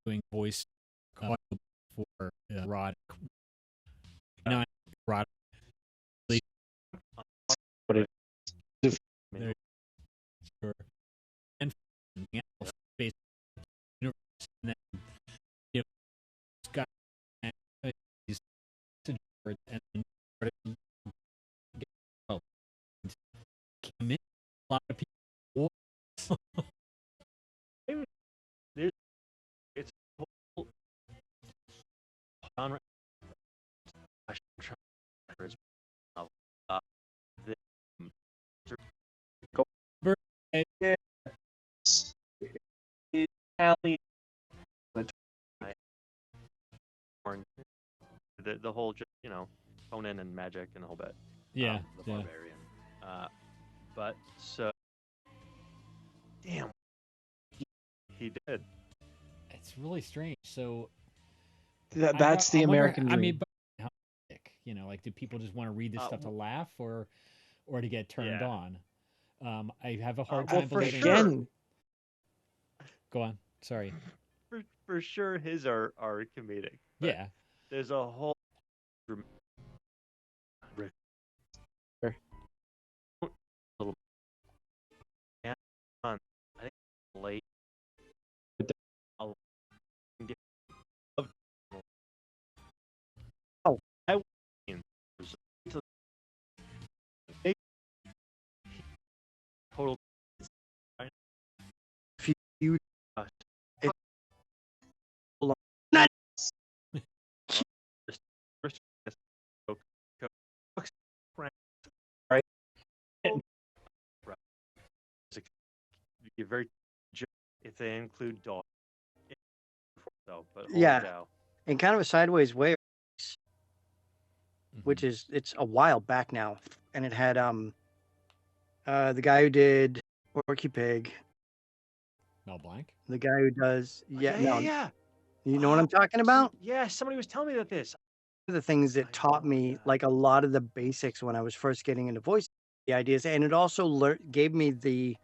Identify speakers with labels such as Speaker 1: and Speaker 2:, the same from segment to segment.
Speaker 1: doing voice for erotic, not erotic.
Speaker 2: What it is.
Speaker 1: There, sure. And something else, based on the universe, and then you know, Scott and these words, and then sort of get help. Came in, a lot of people.
Speaker 3: It's a whole genre. Italian, the whole, Conan and magic and the whole bit.
Speaker 1: Yeah,
Speaker 3: the barbarian. But so, damn, he did.
Speaker 1: it's really strange. So
Speaker 2: That's the American dream.
Speaker 1: I mean, but like, do people just want to read this stuff to laugh or to get turned on? I have a hard time believing.
Speaker 2: Again,
Speaker 1: go on. Sorry.
Speaker 3: For sure, his are comedic.
Speaker 1: Yeah.
Speaker 3: There's a whole. I think late.
Speaker 2: Oh,
Speaker 3: I total.
Speaker 2: If you right?
Speaker 3: You're very if they include dog. Though, but
Speaker 4: yeah, in kind of a sideways way, which is it's a while back now, and it had the guy who did Porky Pig,
Speaker 1: Mel Blanc,
Speaker 4: the guy who does
Speaker 3: yeah.
Speaker 4: You know what I'm talking about?
Speaker 3: Yeah, somebody was telling me that this.
Speaker 4: One of the things that taught me like a lot of the basics when I was first getting into voice, the ideas, and it also gave me the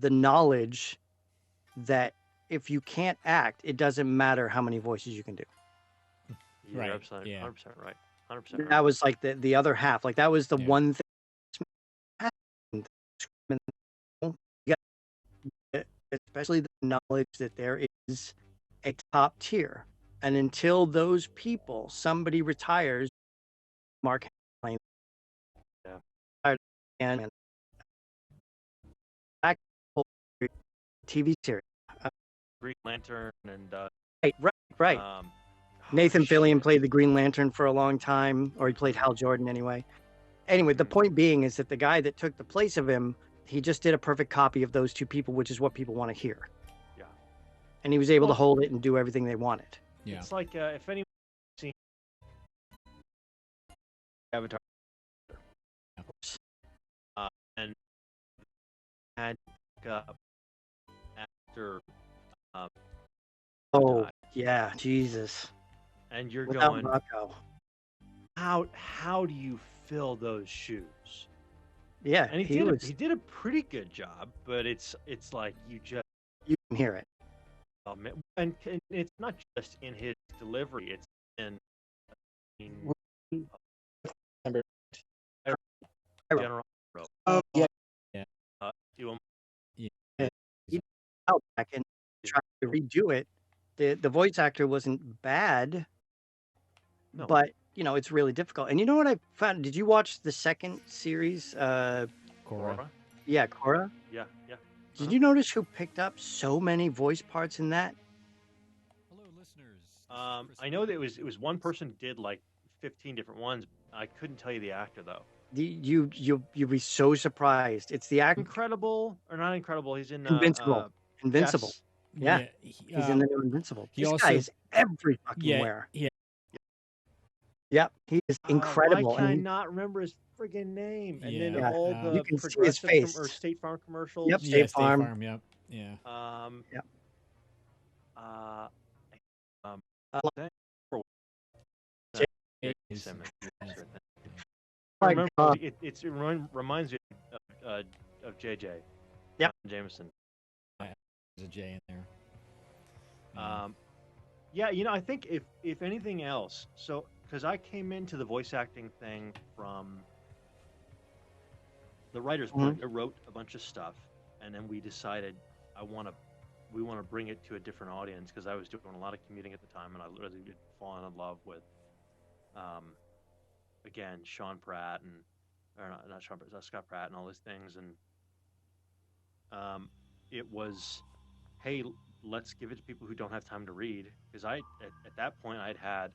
Speaker 4: knowledge that if you can't act, it doesn't matter how many voices you can do.
Speaker 3: You're right. 100% right. 100% right.
Speaker 4: That was like the other half. Like that was the one thing. Especially the knowledge that there is a top tier. And until those people, somebody retires, Mark Hamill, and TV series.
Speaker 3: Green Lantern and
Speaker 4: right. Nathan Fillion played the Green Lantern for a long time, or he played Hal Jordan anyway. Anyway, the point being is that the guy that took the place of him, he just did a perfect copy of those two people, which is what people want to hear.
Speaker 3: Yeah.
Speaker 4: And he was able to hold it and do everything they wanted.
Speaker 1: Yeah.
Speaker 3: It's like if anyone seen Avatar, and had after.
Speaker 4: Yeah, Jesus.
Speaker 3: And you're
Speaker 4: without
Speaker 3: going.
Speaker 4: Rocco.
Speaker 3: How do you fill those shoes?
Speaker 4: Yeah,
Speaker 3: and he did a pretty good job, but it's like you can
Speaker 4: hear it.
Speaker 3: And it's not just in his delivery; it's in general.
Speaker 2: Oh yeah,
Speaker 4: out back and tried to redo it. The voice actor wasn't bad, but it's really difficult. And you know what I found? Did you watch the second series?
Speaker 1: Korra.
Speaker 4: Yeah, Korra.
Speaker 3: Yeah.
Speaker 4: Did you notice who picked up so many voice parts in that?
Speaker 1: Hello, listeners.
Speaker 3: I know that it was one person did like 15 different ones. I couldn't tell you the actor though.
Speaker 4: You'll be so surprised. It's the actor.
Speaker 3: Incredible or not incredible? He's in
Speaker 4: Invincible. Invincible.
Speaker 3: Yes.
Speaker 4: Yeah, he's in the new Invincible. This
Speaker 1: also,
Speaker 4: guy is every fucking where.
Speaker 1: Yeah.
Speaker 4: Yep, he is incredible.
Speaker 3: Why can I not remember his friggin' name? And then all the
Speaker 4: you can see his face.
Speaker 3: or State Farm commercials.
Speaker 4: Yep,
Speaker 1: State Farm. Yep. Yeah.
Speaker 4: Yep.
Speaker 3: It reminds me of JJ.
Speaker 4: Yep.
Speaker 3: Jameson.
Speaker 1: There's a J in there.
Speaker 3: Yeah, I think if anything else, so because I came into the voice acting thing from the writer's point, I wrote a bunch of stuff, and then we decided we want to bring it to a different audience because I was doing a lot of commuting at the time, and I really did fall in love with, again, Sean Pratt and or not Sean Pratt, Scott Pratt and all these things, and it was, hey, let's give it to people who don't have time to read because at that point I'd had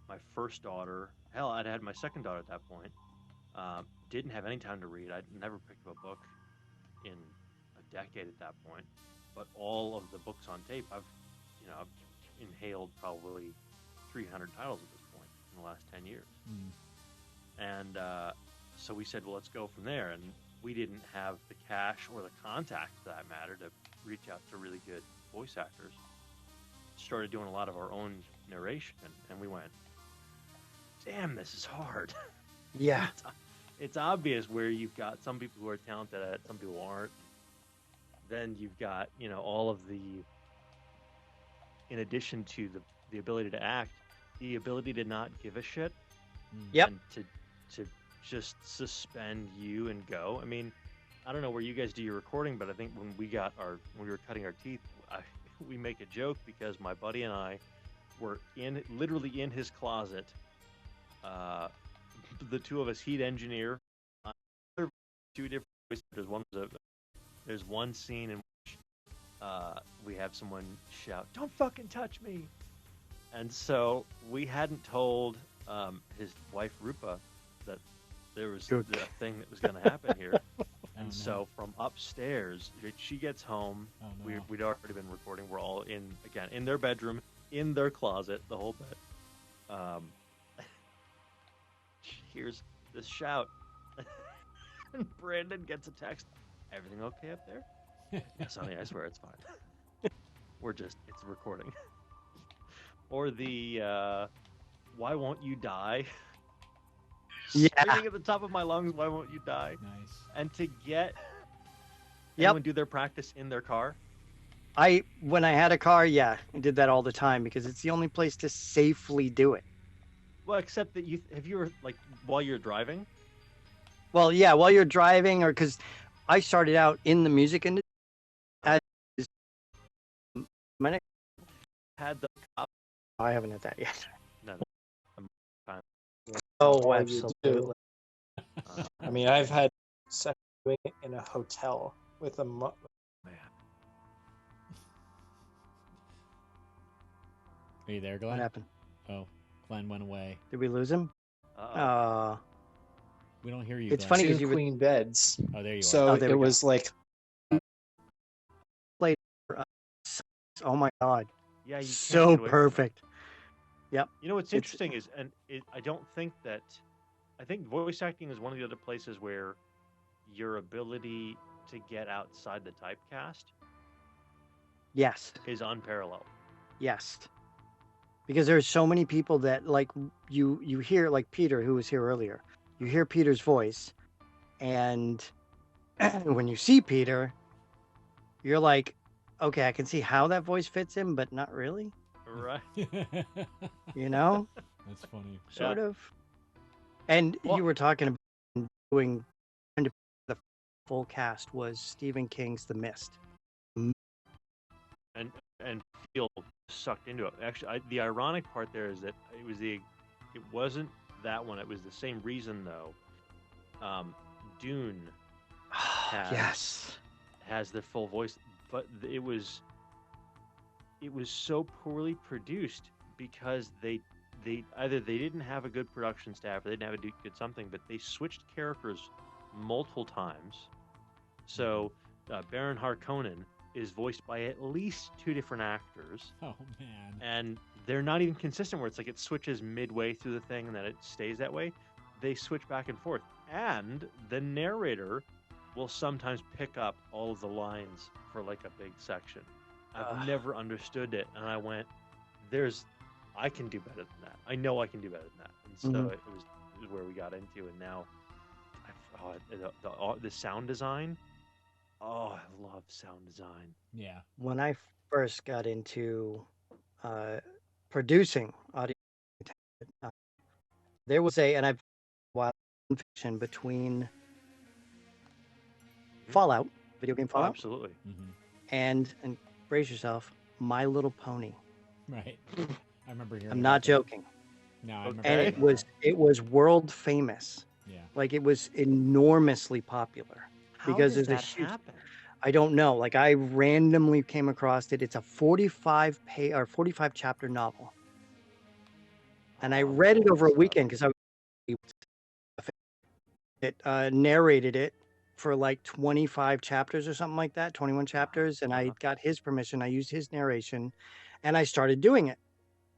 Speaker 3: my first daughter. Hell, I'd had my second daughter at that point. Didn't have any time to read. I'd never picked up a book in a decade at that point. But all of the books on tape, I've inhaled probably 300 titles at this point in the last 10 years. And so we said, well, let's go from there. And we didn't have the cash or the contact, for that matter, to reach out to really good voice actors. Started doing a lot of our own narration, and we went, damn, this is hard.
Speaker 4: Yeah.
Speaker 3: It's obvious where you've got some people who are talented at it, some people aren't. Then you've got, all of the, in addition to the ability to act, the ability to not give a shit.
Speaker 4: Yep.
Speaker 3: And to just suspend you and go. I mean, I don't know where you guys do your recording, but I think when we were cutting our teeth, we make a joke because my buddy and I were literally in his closet. The two of us heat engineer. Two different voices. There's one scene in which we have someone shout, "Don't fucking touch me!" And so we hadn't told his wife Rupa that there was a thing that was going to happen here. And so from upstairs, she gets home. We'd already been recording. We're all in their bedroom, in their closet, the whole bed. She hears this shout, and Brandon gets a text. Everything okay up there? Yes, honey, I swear it's fine. It's recording. Or the why won't you die? Screaming at the top of my lungs, why won't you die?
Speaker 1: Nice.
Speaker 3: And to get anyone do their practice in their car.
Speaker 4: When I had a car, I did that all the time because it's the only place to safely do it.
Speaker 3: Well, except that you were like while you're driving.
Speaker 4: Well, yeah, while you're driving, or because I started out in the music industry.
Speaker 3: Had the
Speaker 4: I haven't had that yet.
Speaker 3: No.
Speaker 2: Oh, absolutely. I mean, I've had sex doing it in a hotel with a man.
Speaker 1: Are you there, Glenn?
Speaker 4: What happened?
Speaker 1: Oh, Glenn went away.
Speaker 4: Did we lose him?
Speaker 1: We don't hear you.
Speaker 4: It's
Speaker 1: Glenn.
Speaker 4: funny because
Speaker 2: Two queen beds.
Speaker 1: Oh, there you are.
Speaker 2: So
Speaker 4: there
Speaker 2: it
Speaker 4: we
Speaker 2: was like,
Speaker 4: oh my god.
Speaker 3: Yeah, you can't
Speaker 4: so
Speaker 3: get away from
Speaker 4: perfect. Yep.
Speaker 3: You know what's interesting is, I don't think that, I think voice acting is one of the other places where your ability to get outside the typecast
Speaker 4: Yes.
Speaker 3: is unparalleled.
Speaker 4: Yes. Because there's so many people that like you hear, like Peter, who was here earlier. You hear Peter's voice, and when you see Peter, you're like, okay, I can see how that voice fits him, but not really.
Speaker 3: Right.
Speaker 4: You know?
Speaker 1: That's funny.
Speaker 4: Sort of. And you were talking about doing the full cast was Stephen King's The Mist.
Speaker 3: And feel sucked into it. Actually, the ironic part there is that it wasn't that one. It was the same reason though. Dune has the full voice, but it was so poorly produced because they either they didn't have a good production staff or they didn't have a good something, but they switched characters multiple times. So Baron Harkonnen is voiced by at least two different actors.
Speaker 1: Oh man.
Speaker 3: And they're not even consistent where it's like it switches midway through the thing and then it stays that way. They switch back and forth. And the narrator will sometimes pick up all of the lines for like a big section. I've never understood it, and I went, I can do better than that. I know I can do better than that. And so it was where we got into, and now the sound design. Oh, I love sound design.
Speaker 1: Yeah.
Speaker 4: When I first got into producing audio. There was and I've watched fiction between Fallout, video game
Speaker 3: Oh,
Speaker 4: Fallout,
Speaker 3: absolutely.
Speaker 4: and brace yourself, My Little Pony.
Speaker 1: Right. I remember hearing.
Speaker 4: I'm not
Speaker 1: about that.
Speaker 4: joking.
Speaker 1: No, I remember.
Speaker 4: And
Speaker 3: Okay.
Speaker 4: it was world famous.
Speaker 1: Yeah.
Speaker 4: Like it was enormously popular
Speaker 3: How
Speaker 4: because
Speaker 3: does
Speaker 4: there's
Speaker 3: that
Speaker 4: a huge.
Speaker 3: happen?
Speaker 4: I don't know. Like I randomly came across it. It's a 45 chapter novel, and I
Speaker 3: Oh,
Speaker 4: read it over a
Speaker 3: stuff.
Speaker 4: weekend because it narrated it for like 25 chapters or something like that, 21 chapters, and I got his permission. I used his narration, and I started doing it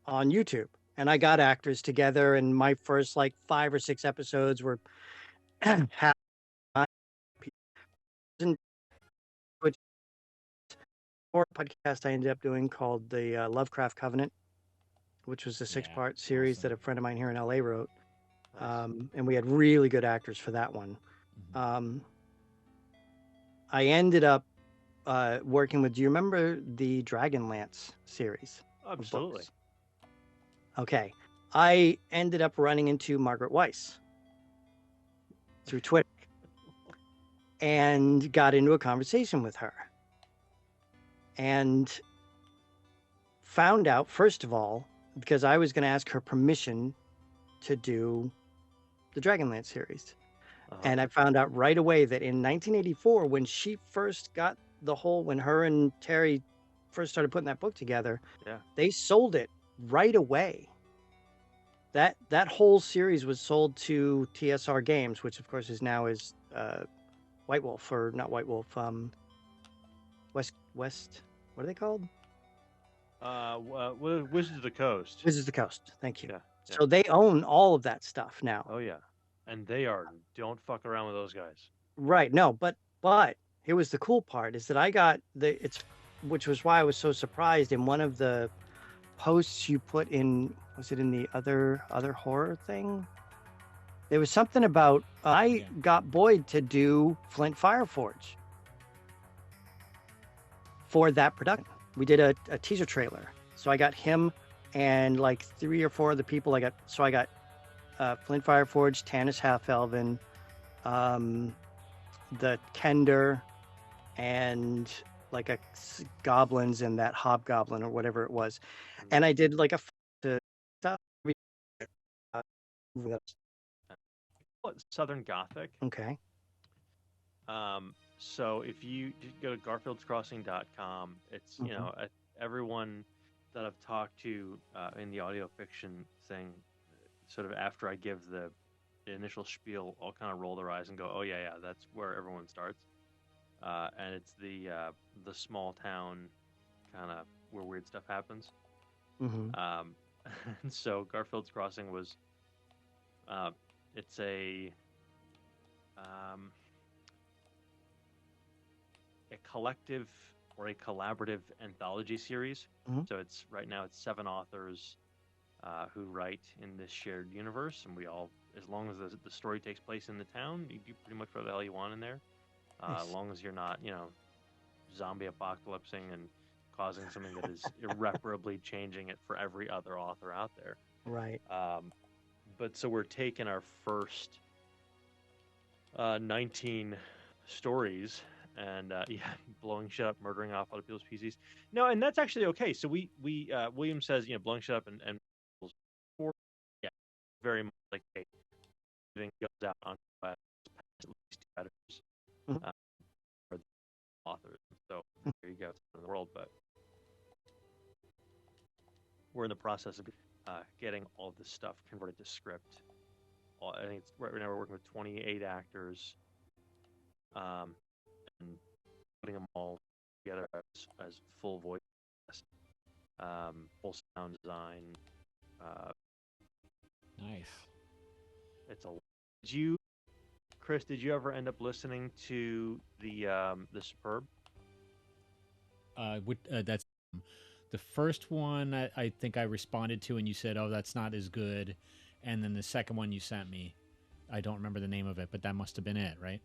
Speaker 4: on YouTube. And I got actors together, and my first like 5 or 6 episodes were half or podcast I ended up doing called the Lovecraft Covenant, which was a 6-part series
Speaker 1: awesome.
Speaker 4: that a friend of mine here in LA wrote.
Speaker 3: Nice.
Speaker 4: And we had really good actors for that one. I ended up working with, do you remember the Dragonlance series?
Speaker 3: Absolutely.
Speaker 4: Okay. I ended up running into Margaret Weiss through Twitter and got into a conversation with her. And found out, first of all, because I was going to ask her permission to do the Dragonlance series. And I found out right away that in 1984, when she first got when her and Terry first started putting that book together, they sold it right away. That whole series was sold to TSR Games, which of course is now White Wolf, or not White Wolf, West, what are they called?
Speaker 3: Wizards of the Coast.
Speaker 4: Wizards of the Coast. Thank you.
Speaker 3: Yeah.
Speaker 4: So they own all of that stuff now.
Speaker 3: Oh yeah, and don't fuck around with those guys.
Speaker 4: Right. No, but here was the cool part is that I got which was why I was so surprised. In one of the posts you put in, was it in the other horror thing? There was something about I got Boyd to do Flint Fireforge for that production. We did a teaser trailer, so I got him and like 3 or 4 other people. I got Flint Fireforge, Tanis Half-Elven, the Kender, and like goblins and that hobgoblin or whatever it was. And I did like stuff.
Speaker 3: Southern Gothic.
Speaker 4: Okay.
Speaker 3: So if you go to garfieldscrossing.com, it's everyone that I've talked to in the audio fiction thing, sort of after I give the initial spiel, all kind of roll their eyes and go, "Oh yeah, that's where everyone starts." And it's the small town kind of where weird stuff happens. And so Garfield's Crossing was, it's a collective or a collaborative anthology series. So it's right now it's 7 authors who write in this shared universe, and we all, as long as the story takes place in the town, you do pretty much whatever the hell you want in there. Nice. As long as you're not, zombie apocalypsing and causing something that is irreparably changing it for every other author out there.
Speaker 4: Right.
Speaker 3: But so we're taking our first 19 stories and blowing shit up, murdering off other people's PCs. No, and that's actually okay. So we William says, blowing shit up and very much like everything goes out on at least 2 editors. Authors. So there you go, in the world. But we're in the process of getting all this stuff converted to script. I think right now we're working with 28 actors, and putting them all together as full voice, full sound design.
Speaker 1: Nice.
Speaker 3: It's a. Chris, did you ever end up listening to the Superb?
Speaker 1: That's the first one I think I responded to, and you said, "Oh, that's not as good." And then the second one you sent me, I don't remember the name of it, but that must have been it, right?